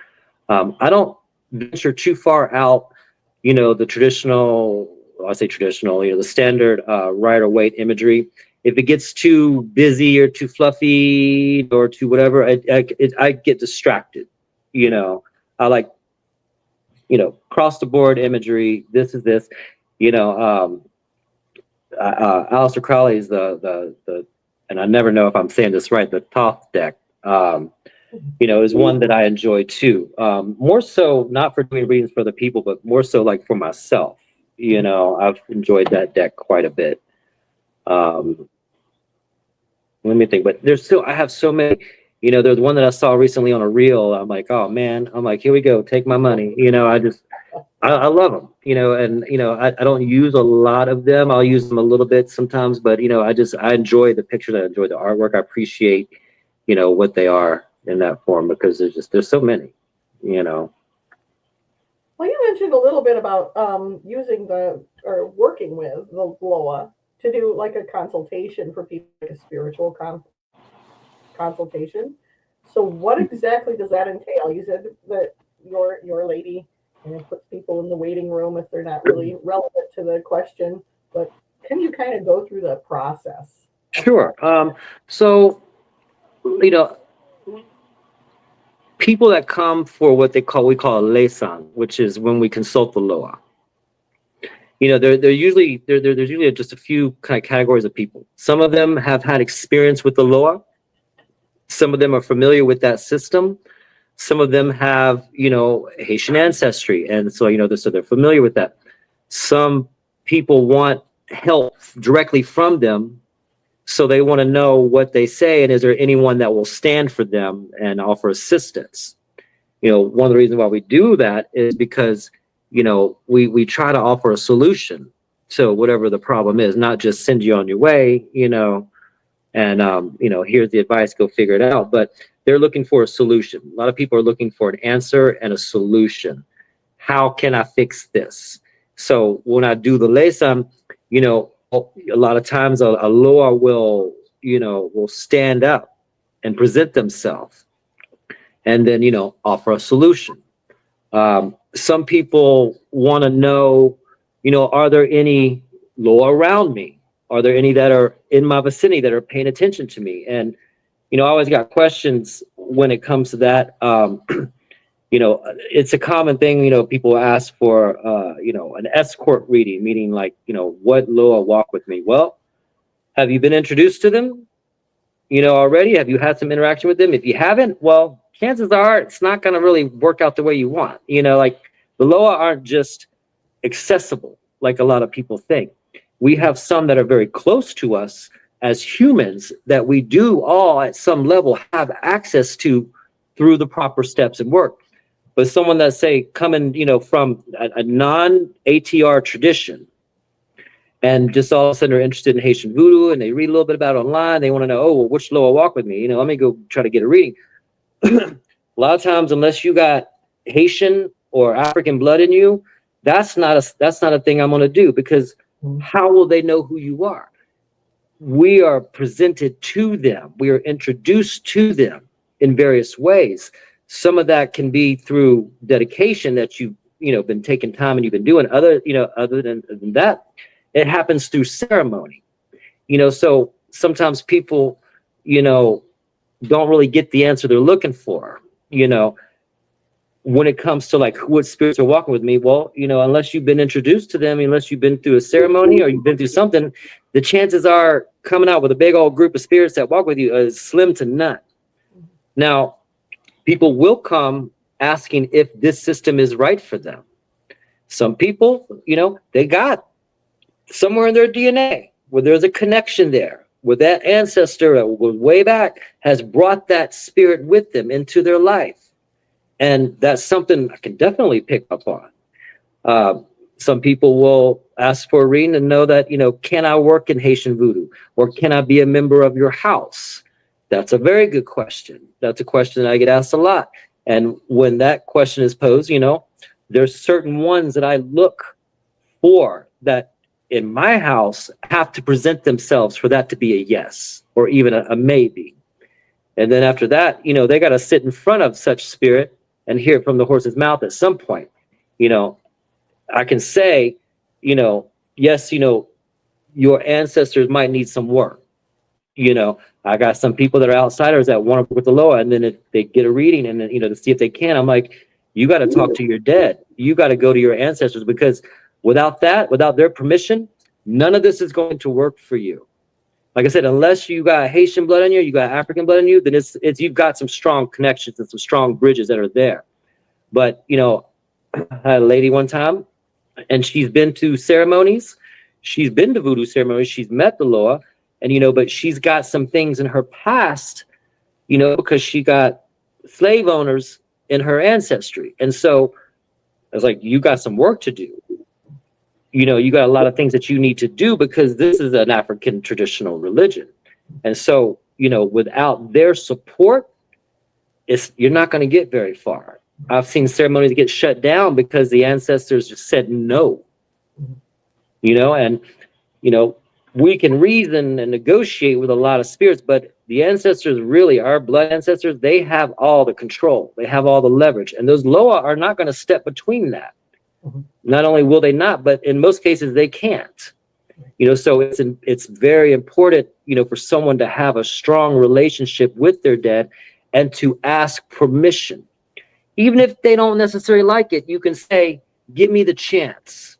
I don't venture too far out, the traditional, I say traditional, the standard Rider-Waite imagery. If it gets too busy or too fluffy or too whatever, I get distracted. I like, cross the board imagery. This is this, Aleister Crowley's the and I never know if I'm saying this right, the Thoth deck, is one that I enjoy too. More so not for doing readings for other people, but more so like for myself. I've enjoyed that deck quite a bit. Let me think, but I have so many. There's one that I saw recently on a reel. I'm like, oh man, here we go, take my money. I love them, and I don't use a lot of them. I'll use them a little bit sometimes, but I enjoy the pictures. I enjoy the artwork. I appreciate, what they are in that form, because there's so many, Well, you mentioned a little bit about using working with the Loa to do like a consultation for people, like a spiritual consultation. So what exactly does that entail? You said that your lady puts people in the waiting room if they're not really relevant to the question, but can you kind of go through the process? Sure. So, people that come for what we call a lesan, which is when we consult the Loa. There's usually just a few kind of categories of people. Some of them have had experience with the Loa. Some of them are familiar with that system. Some of them have, Haitian ancestry, and so they're familiar with that. Some people want help directly from them, so they want to know what they say, and is there anyone that will stand for them and offer assistance? One of the reasons why we do that is because we try to offer a solution to whatever the problem is, not just send you on your way, and here's the advice, go figure it out. But they're looking for a solution. A lot of people are looking for an answer and a solution. How can I fix this? So when I do the lesan, a lot of times a Loa will stand up and present themselves, and then offer a solution. Some people want to know, are there any Loa around me? Are there any that are in my vicinity that are paying attention to me? And, I always got questions when it comes to that. It's a common thing, people ask for, an escort reading, meaning like, what Loa walk with me? Well, have you been introduced to them, already? Have you had some interaction with them? If you haven't, well, chances are it's not going to really work out the way you want. Like the Loa aren't just accessible like a lot of people think. We have some that are very close to us as humans that we do all at some level have access to through the proper steps and work. But someone that say coming, from a non-ATR tradition, and just all of a sudden are interested in Haitian Vodou, and they read a little bit about it online, they want to know, oh, well, which Loa walk with me? Let me go try to get a reading. A lot of times, unless you got Haitian or African blood in you, that's not a thing I'm going to do, because how will they know who you are? We are presented to them. We are introduced to them in various ways. Some of that can be through dedication that you've been taking time and you've been doing. Other than that, it happens through ceremony. So sometimes people, don't really get the answer they're looking for. When it comes to like what spirits are walking with me, well, unless you've been introduced to them, unless you've been through a ceremony or you've been through something, the chances are coming out with a big old group of spirits that walk with you is slim to none. Now, people will come asking if this system is right for them. Some people, they got somewhere in their DNA where there's a connection there, where that ancestor that was way back has brought that spirit with them into their life. And that's something I can definitely pick up on. Some people will ask for a reading and know that, can I work in Haitian Vodou, or can I be a member of your house? That's a very good question. That's a question that I get asked a lot. And when that question is posed, there's certain ones that I look for that in my house have to present themselves for that to be a yes, or even a maybe. And then after that, you know, they got to sit in front of such spirit and hear it from the horse's mouth at some point. You know, I can say, you know, yes, you know, your ancestors might need some work. You know, I got some people that are outsiders that want to work with the Loa, and then if they get a reading and then, you know, to see if they can, I'm like, you got to talk to your dead. You got to go to your ancestors, because without that, without their permission, none of this is going to work for you. Like I said, unless you got Haitian blood in you, you got African blood in you, then it's you've got some strong connections and some strong bridges that are there. But, you know, I had a lady one time, and she's been to ceremonies. She's been to voodoo ceremonies. She's met the Loa, and, you know, but she's got some things in her past, you know, because she got slave owners in her ancestry. And so I was like, you got some work to do. You know, you got a lot of things that you need to do, because this is an African traditional religion. And so, you know, without their support, you're not going to get very far. I've seen ceremonies get shut down because the ancestors just said no. You know, and, you know, we can reason and negotiate with a lot of spirits, but the ancestors, really, our blood ancestors, they have all the control. They have all the leverage. And those Loa are not going to step between that. Not only will they not, but in most cases they can't. You know, so it's very important, you know, for someone to have a strong relationship with their dead and to ask permission. Even if they don't necessarily like it, you can say, give me the chance.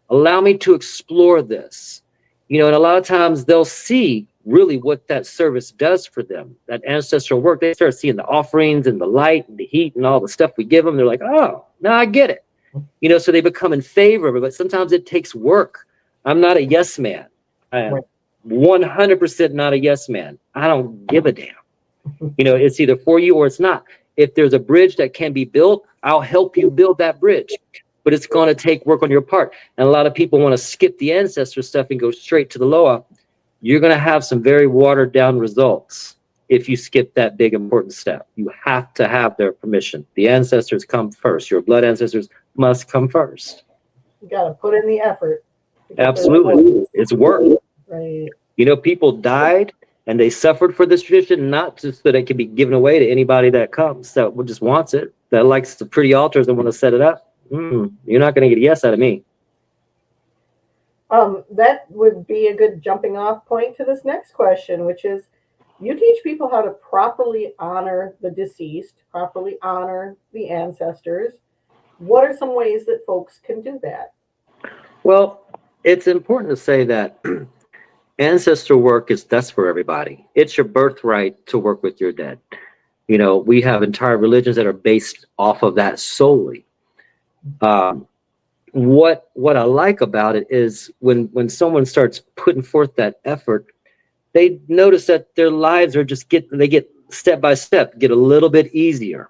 Allow me to explore this. You know, and a lot of times they'll see really what that service does for them, that ancestral work. They start seeing the offerings and the light and the heat and all the stuff we give them. They're like, oh, now I get it. You know, so they become in favor of it, but sometimes it takes work. I'm not a yes man. I am 100% not a yes man. I don't give a damn. You know, it's either for you or it's not. If there's a bridge that can be built, I'll help you build that bridge. But it's going to take work on your part. And a lot of people want to skip the ancestor stuff and go straight to the Loa. You're going to have some very watered down results if you skip that big important step. You have to have their permission. The ancestors come first. Your blood ancestors must come first. You got to put in the effort. Absolutely. It's work. Right. You know, people died and they suffered for this tradition, not just so they can be given away to anybody that comes, that just wants it, that likes the pretty altars and want to set it up. You're not going to get a yes out of me. That would be a good jumping off point to this next question, which is, you teach people how to properly honor the deceased, properly honor the ancestors. What are some ways that folks can do that? Well, it's important to say that ancestral work that's for everybody. It's your birthright to work with your dead. You know, we have entire religions that are based off of that solely. What I like about it is when someone starts putting forth that effort, they notice that their lives are they get step by step, get a little bit easier.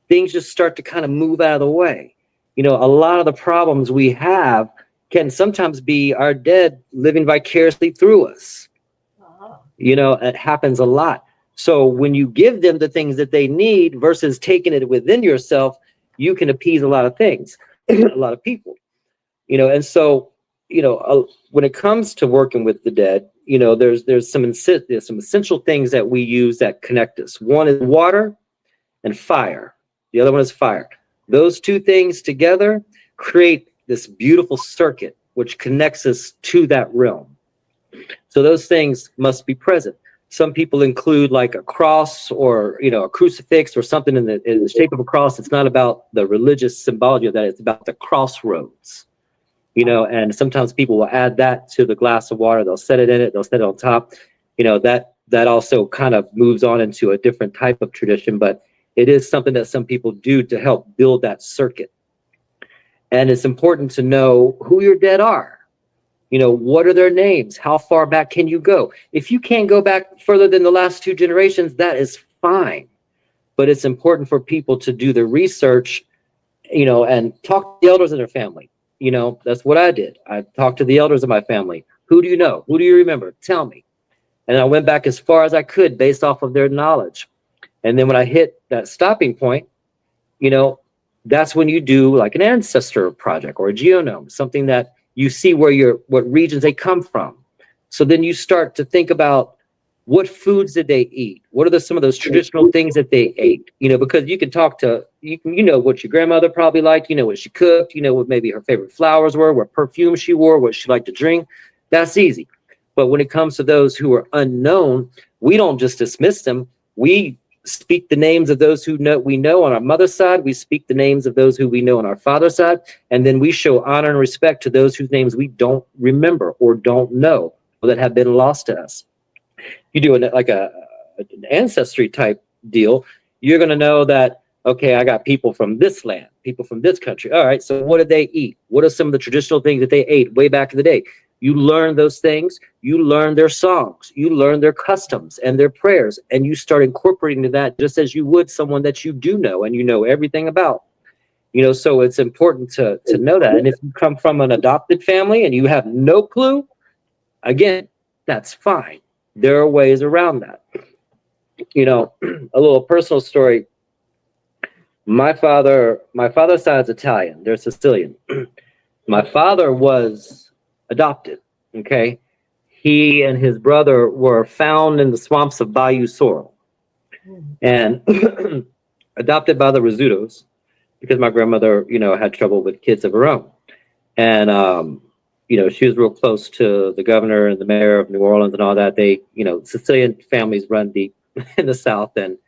Things just start to kind of move out of the way. You know, a lot of the problems we have can sometimes be our dead living vicariously through us. You know, it happens a lot. So when you give them the things that they need versus taking it within yourself, you can appease a lot of things, a lot of people. You know, and so, you know, when it comes to working with the dead, you know, there's some essential things that we use that connect us. One is water and fire. The other one is fire. Those two things together create this beautiful circuit which connects us to that realm. So those things must be present. Some people include like a cross or, you know, a crucifix or something in the shape of a cross. It's not about the religious symbology of that. It's about the crossroads, you know, and sometimes people will add that to the glass of water. They'll set it in it. They'll set it on top. You know, that also kind of moves on into a different type of tradition, but it is something that some people do to help build that circuit. And it's important to know who your dead are. You know, what are their names? How far back can you go? If you can't go back further than the last 2 generations, that is fine. But it's important for people to do the research, you know, and talk to the elders in their family. You know, that's what I did. I talked to the elders of my family. Who do you know? Who do you remember? Tell me. And I went back as far as I could based off of their knowledge. And then when I hit that stopping point, you know, that's when you do like an ancestor project or a geonome, something that you see what regions they come from. So then you start to think about what foods did they eat? What are some of those traditional things that they ate? You know, because you can talk to, you know what your grandmother probably liked, you know what she cooked, you know what maybe her favorite flowers were, what perfume she wore, what she liked to drink. That's easy. But when it comes to those who are unknown, we don't just dismiss them. We speak the names of those who we know on our mother's side. We speak the names of those who we know on our father's side. And then we show honor and respect to those whose names we don't remember or don't know or that have been lost to us. You do like an ancestry type deal, you're going to know that, okay, I got people from this land, people from this country. All right, so what did they eat? What are some of the traditional things that they ate way back in the day? You learn those things, you learn their songs, you learn their customs and their prayers, and you start incorporating to that just as you would someone that you do know and you know everything about. You know, so it's important to know that. And if you come from an adopted family and you have no clue, again, that's fine. There are ways around that. You know, a little personal story. My father's side is Italian. They're Sicilian. My father was adopted. Okay. He and his brother were found in the swamps of Bayou Sorrel and adopted by the Rizzutos because my grandmother, you know, had trouble with kids of her own. And, you know, she was real close to the governor and the mayor of New Orleans and all that. They, you know, Sicilian families run deep in the South, and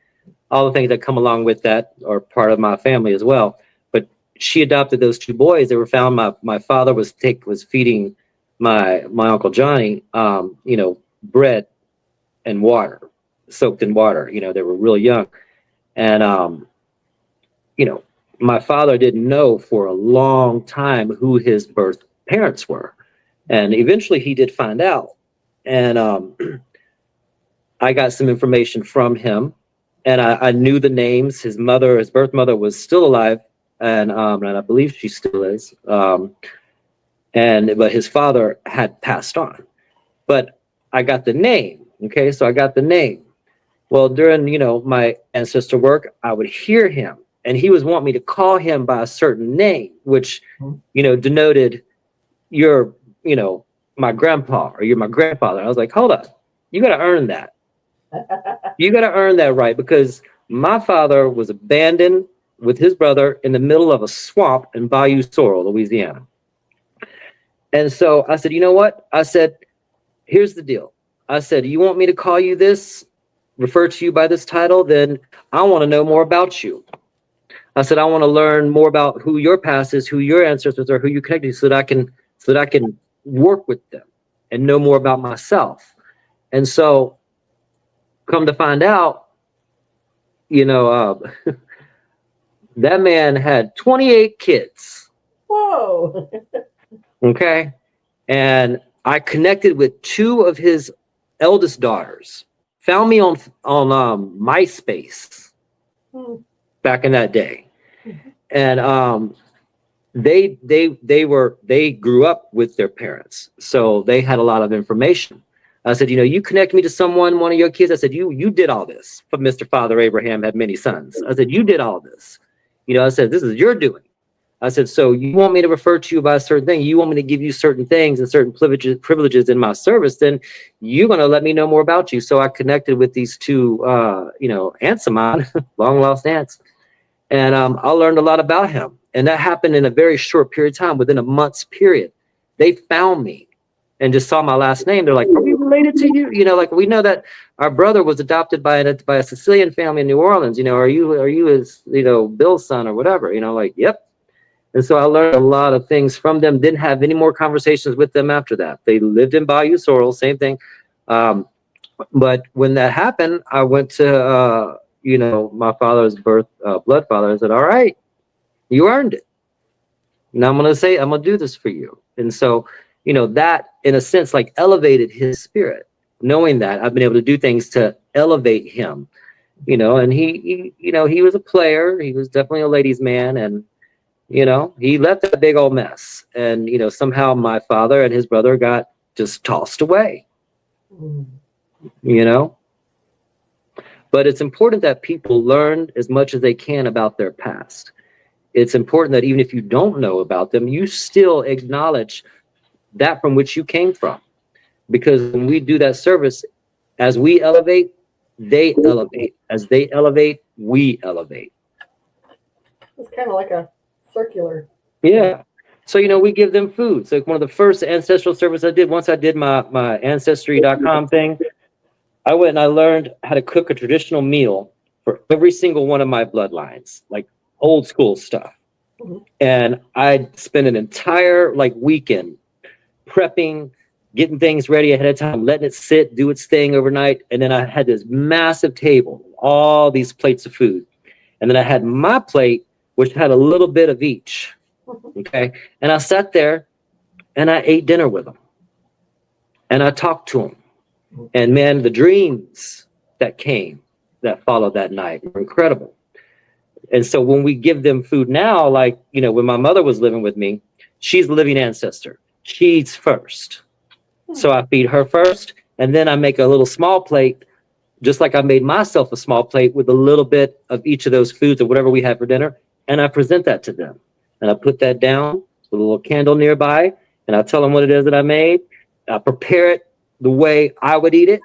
all the things that come along with that are part of my family as well. But she adopted those two boys. They were found. My father was feeding my Uncle Johnny, you know, bread and water, soaked in water. You know, they were really young. And, you know, my father didn't know for a long time who his birth parents were. And eventually he did find out. And I got some information from him, and I knew the names. His birth mother was still alive, and I believe she still is. But his father had passed on. But I got the name. Okay, so I got the name. Well, during, you know, my ancestor work, I would hear him, and he was wanting me to call him by a certain name, which, you know, denoted you're, you know, my grandpa or you're my grandfather. I was like, hold up, you got to earn that. You got to earn that right, because my father was abandoned with his brother in the middle of a swamp in Bayou Sorrel, Louisiana. And so I said, you know what? I said, here's the deal. I said, you want me to call you this, refer to you by this title? Then I want to know more about you. I said, I want to learn more about who your past is, who your ancestors are, who you connected to, so that I can work with them and know more about myself. And so come to find out, you know, that man had 28 kids. Whoa. Okay. And I connected with two of his eldest daughters, found me on MySpace back in that day. And they grew up with their parents, so they had a lot of information. I said, you know, you connect me to someone, one of your kids. I said, you did all this. But Mr. Father Abraham had many sons. I said, you did all this. You know, I said, this is your doing. I said, so you want me to refer to you by a certain thing? You want me to give you certain things and certain privileges in my service? Then you're going to let me know more about you. So I connected with these two, you know, aunts of mine, long lost aunts. And I learned a lot about him. And that happened in a very short period of time, within a month's period. They found me and just saw my last name. They're like, are we related to you? You know, like, we know that our brother was adopted by a Sicilian family in New Orleans. You know, are you his, you know, Bill's son or whatever? You know, like, yep. And so I learned a lot of things from them. Didn't have any more conversations with them after that. They lived in Bayou Sorrel, same thing. But when that happened, I went to, you know, my father's blood father, and said, all right, you earned it. Now I'm going to do this for you. And so, you know, that in a sense, like, elevated his spirit, knowing that I've been able to do things to elevate him, you know. And he you know, he was a player. He was definitely a ladies' man. And, you know, he left a big old mess. And, you know, somehow my father and his brother got just tossed away, you know. But it's important that people learn as much as they can about their past. It's important that even if you don't know about them, you still acknowledge that from which you came from. Because when we do that service As we elevate, they elevate. As they elevate, we elevate. It's kind of like a circular. Yeah. So, we give them food. So one of the first ancestral service I did, once I did my ancestry.com thing, I went and I learned how to cook a traditional meal for every single one of my bloodlines, like old school stuff. And I'd spend an entire weekend prepping, getting things ready ahead of time, letting it sit, do its thing overnight. And then I had this massive table, all these plates of food. And then I had my plate, which had a little bit of each. Okay. And I sat there and I ate dinner with them. And I talked to them. And man, the dreams that followed that night were incredible. And so when we give them food now, when my mother was living with me, she's a living ancestor. She eats first. So I feed her first. And then I make a little small plate, just like I made myself a small plate with a little bit of each of those foods or whatever we have for dinner. And I present that to them. And I put that down with a little candle nearby. And I tell them what it is that I made. I prepare it the way I would eat it.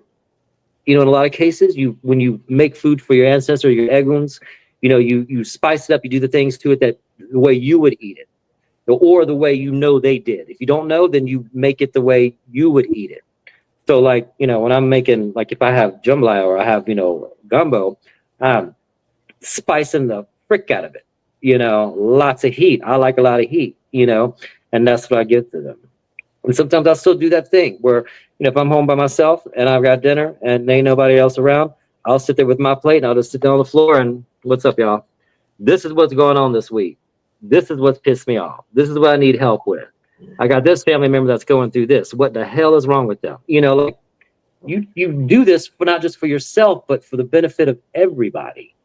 In a lot of cases, when you make food for your ancestor, your eguns, you spice it up, you do the things to it that the way you would eat it, or the way they did. If you don't know, then you make it the way you would eat it. So when I'm making, if I have jambalaya or I have, gumbo, I'm spicing the frick out of it, lots of heat. I like a lot of heat, and that's what I give to them. And sometimes I'll still do that thing where, if I'm home by myself and I've got dinner and there ain't nobody else around, I'll sit there with my plate and I'll just sit down on the floor and what's up, y'all? This is what's going on this week. This is what's pissed me off. This is what I need help with. I got this family member that's going through this. What the hell is wrong with them? You do this for not just for yourself, but for the benefit of everybody.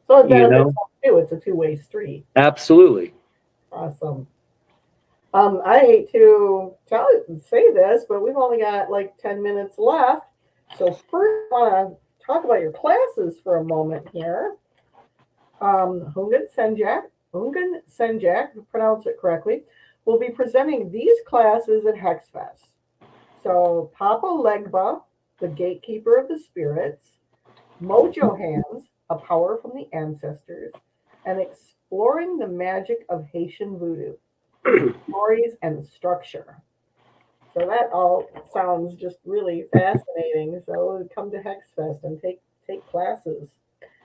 So it benefits too. It's a two-way street. Absolutely. Awesome. I hate to say this, but we've only got 10 minutes left. So first, I want to talk about your classes for a moment here. Houngan Sen Jak, to pronounce it correctly, will be presenting these classes at HexFest. So Papa Legba, the Gatekeeper of the Spirits, Mojo Hands, a Power from the Ancestors, and Exploring the Magic of Haitian Vodou, Stories and Structure. So that all sounds just really fascinating. So come to HexFest and take classes.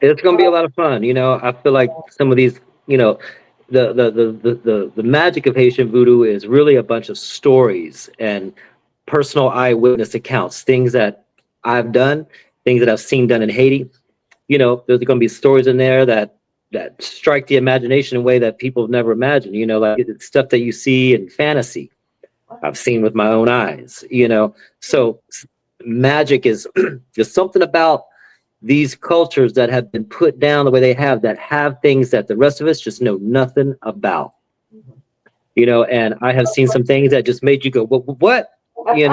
It's going to be a lot of fun. I feel like some of these, the magic of Haitian Vodou is really a bunch of stories and personal eyewitness accounts, things that I've done, things that I've seen done in Haiti. There's going to be stories in there that strike the imagination in a way that people have never imagined. It's stuff that you see in fantasy. I've seen with my own eyes, So magic is just something about these cultures that have been put down the way they have, that have things that the rest of us just know nothing about. And I have seen some things that just made you go, what? Did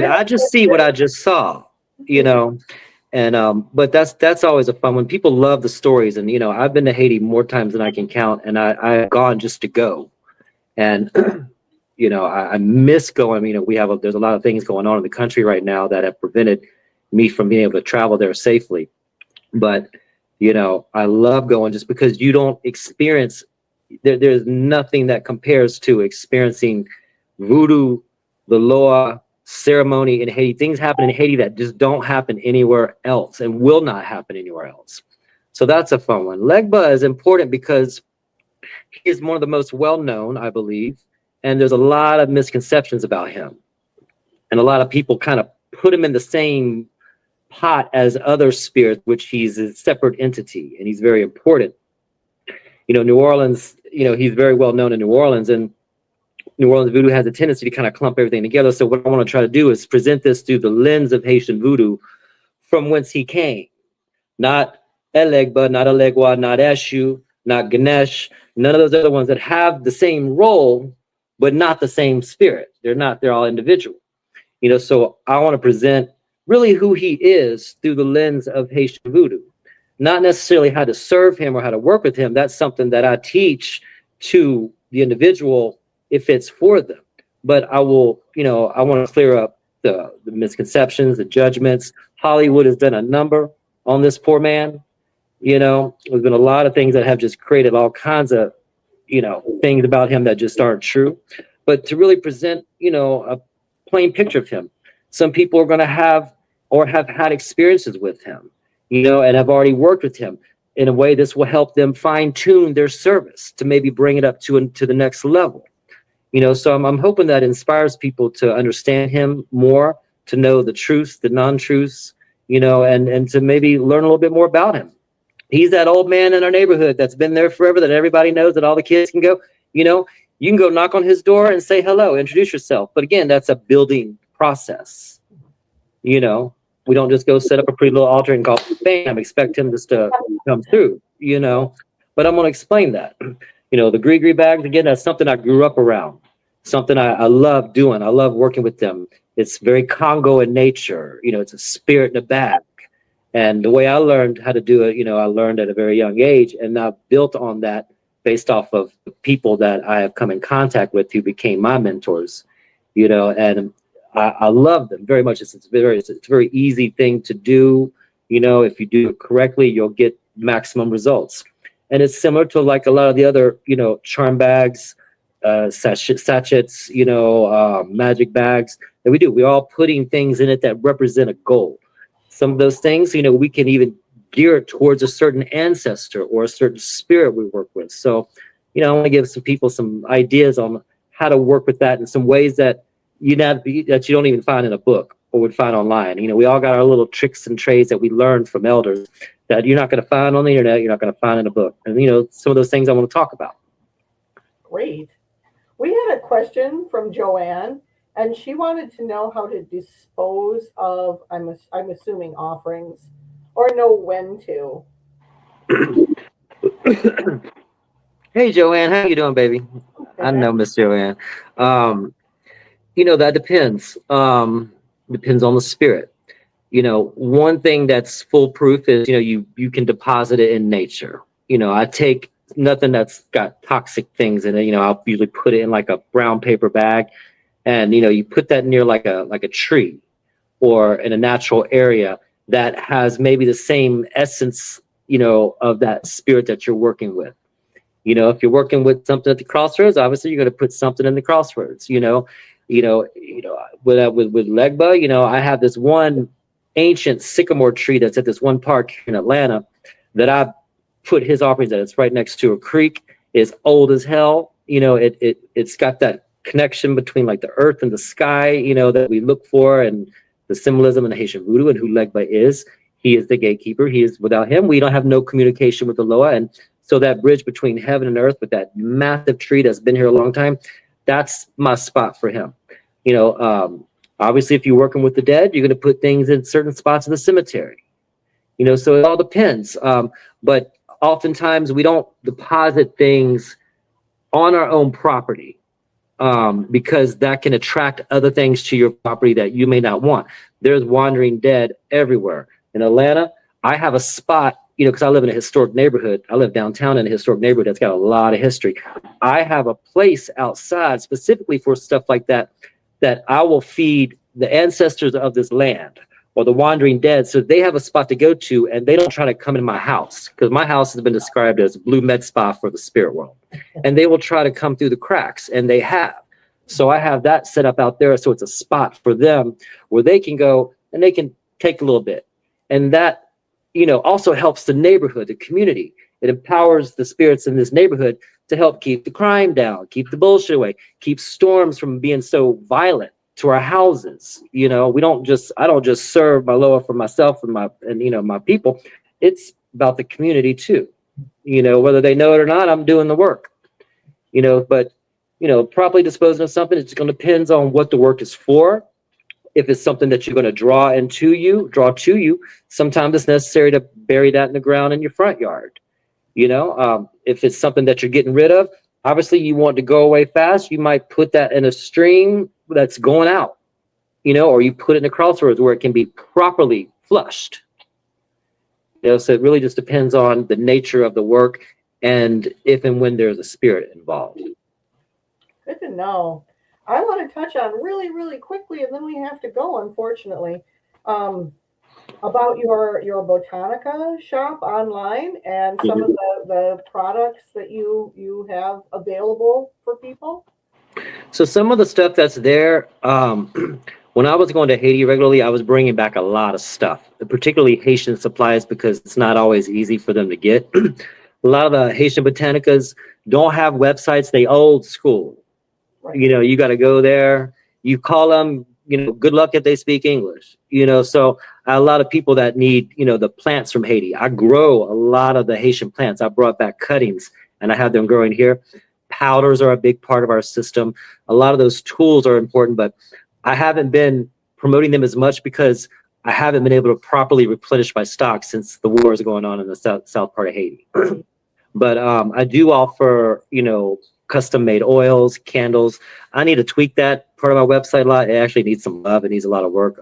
I just see what I just saw? And but that's always a fun one. People love the stories, and I've been to Haiti more times than I can count, and I've gone just to go. And I miss going. There's a lot of things going on in the country right now that have prevented me from being able to travel there safely. But I love going just because you don't experience. There's nothing that compares to experiencing voodoo, the Loa ceremony in Haiti. Things happen in Haiti that just don't happen anywhere else and will not happen anywhere else. So that's a fun one. Legba is important because he is one of the most well-known, I believe, and there's a lot of misconceptions about him. And a lot of people kind of put him in the same pot as other spirits, which he's a separate entity, and he's very important. New Orleans, he's very well known in New Orleans, and New Orleans voodoo has a tendency to kind of clump everything together. So what I want to try to do is present this through the lens of Haitian voodoo from whence he came. Not Elegba, not Elegwa, not Eshu, not Ganesh, none of those other ones that have the same role, but not the same spirit. They're all individual. So I want to present really who he is through the lens of Haitian voodoo. Not necessarily how to serve him or how to work with him. That's something that I teach to the individual if it's for them. But I will, I want to clear up the misconceptions, the judgments. Hollywood has done a number on this poor man. You know, there's been a lot of things that have just created all kinds of, you know, things about him that just aren't true. But to really present, you know, a plain picture of him, some people are going to have or have had experiences with him, you know, and have already worked with him. In a way, this will help them fine tune their service to maybe bring it up to the next level. You know, so I'm hoping that inspires people to understand him more, to know the truths, the non-truths, you know, and to maybe learn a little bit more about him. He's that old man in our neighborhood that's been there forever, that everybody knows, that all the kids can go, you know, you can go knock on his door and say hello, introduce yourself. But again, that's a building process. You know, we don't just go set up a pretty little altar and call bam, expect him just to come through, you know. But I'm going to explain that. You know, the gree bags, again, that's something I grew up around, something I love doing. I love working with them. It's very Congo in nature. You know, it's a spirit in a bag. And the way I learned how to do it, you know, I learned at a very young age, and I've built on that based off of the people that I have come in contact with who became my mentors, you know, and I love them very much. It's a very easy thing to do. You know, if you do it correctly, you'll get maximum results. And it's similar to like a lot of the other, you know, charm bags, sachets, you know, magic bags that we do. We're all putting things in it that represent a goal. Some of those things, you know, we can even gear it towards a certain ancestor or a certain spirit we work with. So, you know, I want to give some people some ideas on how to work with that in some ways that you don't even find in a book or would find online. You know, we all got our little tricks and trades that we learned from elders that you're not going to find on the internet, you're not going to find in a book. And, you know, some of those things I want to talk about. Great. We had a question from Joanne, and she wanted to know how to dispose of, I'm assuming, offerings, or know when to. Hey, Joanne, how you doing, baby? Okay. I know Miss Joanne. You know, that depends. Depends on the spirit. You know, one thing that's foolproof is, you know, you can deposit it in nature. You know, I take nothing that's got toxic things in it. You know, I'll usually put it in like a brown paper bag, and, you know, you put that near like a tree or in a natural area that has maybe the same essence, you know, of that spirit that you're working with. You know, if you're working with something at the crossroads, obviously you're going to put something in the crossroads. You know, with Legba, you know, I have this one ancient sycamore tree that's at this one park here in Atlanta that I put his offerings at. It's right next to a creek. It's old as hell. You know, it's got that connection between like the earth and the sky, you know, that we look for, and the symbolism in the Haitian Vodou and who Legba is. He is the gatekeeper. He is, without him, we don't have no communication with the Loa. And so that bridge between heaven and earth with that massive tree that's been here a long time, that's my spot for him. You know, obviously, if you're working with the dead, you're going to put things in certain spots of the cemetery. You know, so it all depends. But oftentimes we don't deposit things on our own property because that can attract other things to your property that you may not want. There's wandering dead everywhere. In Atlanta, I have a spot, you know, because I live in a historic neighborhood. I live downtown in a historic neighborhood that's got a lot of history. I have a place outside specifically for stuff like that, that I will feed the ancestors of this land or the wandering dead, so they have a spot to go to, and they don't try to come in my house, because my house has been described as a blue med spa for the spirit world, and they will try to come through the cracks, and they have. So I have that set up out there, so it's a spot for them where they can go and they can take a little bit, and that, you know, also helps the neighborhood, the community. It empowers the spirits in this neighborhood to help keep the crime down, keep the bullshit away, keep storms from being so violent to our houses. You know, I don't just serve my Loa for myself and you know, my people. It's about the community too. You know, whether they know it or not, I'm doing the work. You know, but, you know, properly disposing of something, it's going to depend on what the work is for. If it's something that you're going to draw to you, sometimes it's necessary to bury that in the ground in your front yard. You know, if it's something that you're getting rid of, obviously you want to go away fast, you might put that in a stream that's going out, you know, or you put it in the crossroads where it can be properly flushed. You know, so it really just depends on the nature of the work and if and when there's a spirit involved. Good to know. I want to touch on really, really quickly, and then we have to go, unfortunately, about your Botanica shop online and some of the products that you have available for people. So some of the stuff that's there, when I was going to Haiti regularly, I was bringing back a lot of stuff, particularly Haitian supplies, because it's not always easy for them to get. A lot of the Haitian botanicas don't have websites. They old school. Right. You know, you got to go there. You call them, you know, good luck if they speak English, you know. So a lot of people that need, you know, the plants from Haiti. I grow a lot of the Haitian plants. I brought back cuttings and I have them growing here. Powders are a big part of our system. A lot of those tools are important, but I haven't been promoting them as much because I haven't been able to properly replenish my stock since the war is going on in the south part of Haiti. But I do offer, you know, custom made oils, candles. I need to tweak that part of my website a lot. It actually needs some love. It needs a lot of work.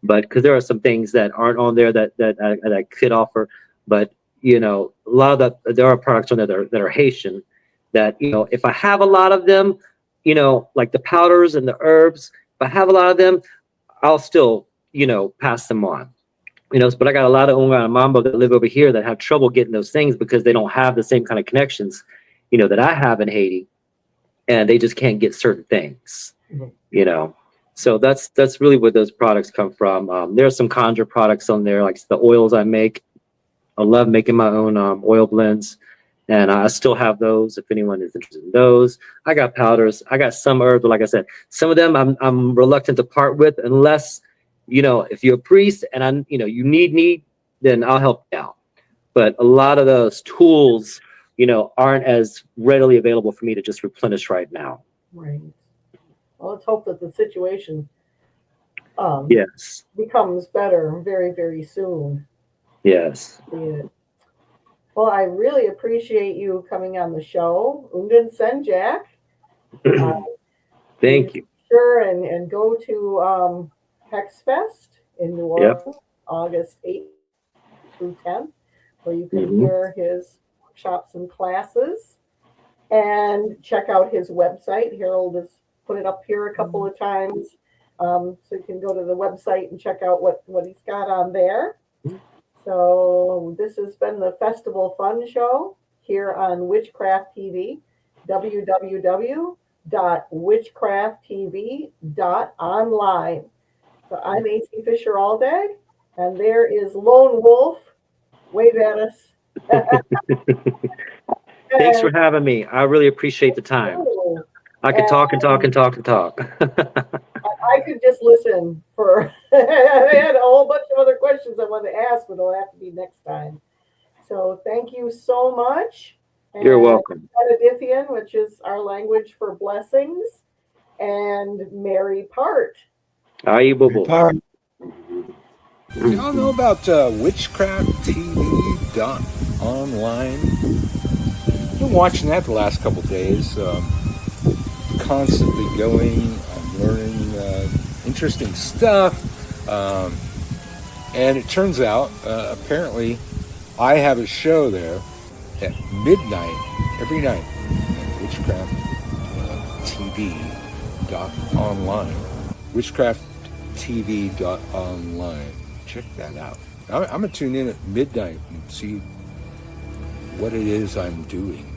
But because there are some things that aren't on there that I could offer. But, you know, a lot of there are products on there that are Haitian that, you know, if I have a lot of them, you know, like the powders and the herbs, if I have a lot of them, I'll still, you know, pass them on. You know, but I got a lot of Houngan and Mambo that live over here that have trouble getting those things because they don't have the same kind of connections, you know, that I have in Haiti, and they just can't get certain things, you know. So that's really where those products come from. There's some conjure products on there, like the oils I make. I love making my own oil blends, and I still have those if anyone is interested in those. I got powders. I got some herbs, but like I said, some of them I'm reluctant to part with unless, you know, if you're a priest and you know, you need, then I'll help you out. But a lot of those tools, you know, aren't as readily available for me to just replenish right now. Right. Well, let's hope that the situation Yes. becomes better very, very soon. Yes. Yeah. Well, I really appreciate you coming on the show. Houngan Sen Jak. Thank you. Sure, and go to Hex Fest in New Orleans, August 8th through 10th, where you can hear his workshops and classes, and check out his website. Harold has put it up here a couple of times, so you can go to the website and check out what he's got on there. So this has been the Festival Fun Show here on Witchcraft TV, www.witchcrafttv.online. So I'm A.T. Fisher-Aldag, and there is Lone Wolf. Wave at us. Thanks for having me. I really appreciate the time. I could talk and talk and talk and talk. I could just listen for. I had a whole bunch of other questions I wanted to ask, but it'll have to be next time. So thank you so much. And You're welcome. Benedictine, which is our language for blessings, and Mary Part. Aye, boo-boo. Y'all know about witchcrafttv.online? Been watching that the last couple days. Constantly going. I'm learning interesting stuff. And it turns out, apparently, I have a show there at midnight every night at witchcrafttv.online. Witchcrafttv.online. Check that out. I'm going to tune in at midnight and see what it is I'm doing.